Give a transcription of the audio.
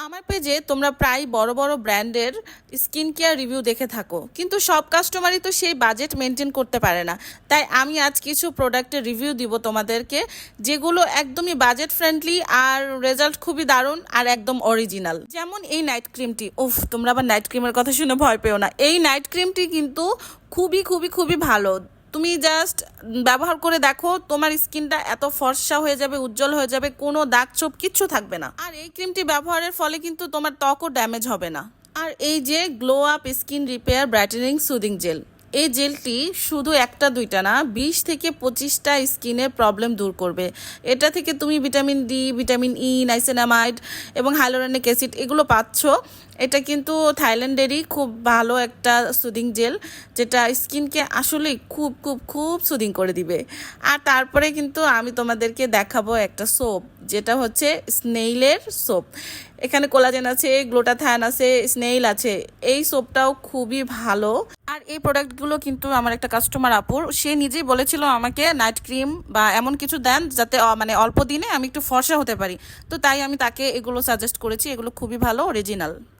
আমার পেজে তোমরা প্রায় বড় বড় ব্র্যান্ডের স্কিন কেয়ার রিভিউ দেখে থাকো, কিন্তু সব কাস্টমারই তো সেই বাজেট মেনটেন করতে পারে না। তাই আমি আজ কিছু প্রোডাক্টের রিভিউ দিব তোমাদেরকে, যেগুলো একদমই বাজেট ফ্রেন্ডলি আর রেজাল্ট খুবই দারুণ আর একদম অরিজিনাল। যেমন এই নাইট ক্রিমটি, উফ তোমরা আবার নাইট ক্রিমের কথা শুনে ভয় পেও না। এই নাইট ক্রিমটি কিন্তু খুবই খুবই খুবই ভালো। তুমি জাস্ট ব্যবহার করে দেখো, তোমার স্কিনটা এত ফর্সা হয়ে যাবে, উজ্জ্বল হয়ে যাবে, কোনো দাগ ছোপ কিচ্ছু থাকবে না। আর এই ক্রিমটি ব্যবহারের ফলে কিন্তু তোমার ত্বকও ড্যামেজ হবে না। আর এই যে glow up skin repair brightening soothing jail, এই জেলটি শুধু একটা দুইটা না, 20 থেকে 25টা স্কিনের প্রবলেম দূর করবে। এটা থেকে তুমি vitamin D, vitamin E, niacinamide এবং হাইলোরনিক অ্যাসিড এগুলো পাচ্ছ। এটা কিন্তু থাইল্যান্ডেরই খুব ভালো একটা সুদিং জেল, যেটা স্কিনকে আসলে খুব খুব খুব সুদিং করে দিবে। আর তারপরে কিন্তু আমি তোমাদেরকে দেখাবো একটা সোপ, যেটা হচ্ছে স্নেইলের সোপ। এখানে কোলাজেন আছে, গ্লুটাথায়ন আছে, স্নেইল আছে। এই সোপটাও খুবই ভালো। আর এই প্রোডাক্টগুলো কিন্তু আমার একটা কাস্টমার আপুর, সে নিজেই বলেছিল আমাকে নাইট ক্রিম বা এমন কিছু দেন যাতে মানে অল্প দিনে আমি একটু ফর্সা হতে পারি। তো তাই আমি তাকে এগুলো সাজেস্ট করেছি। এগুলো খুবই ভালো, অরিজিনাল।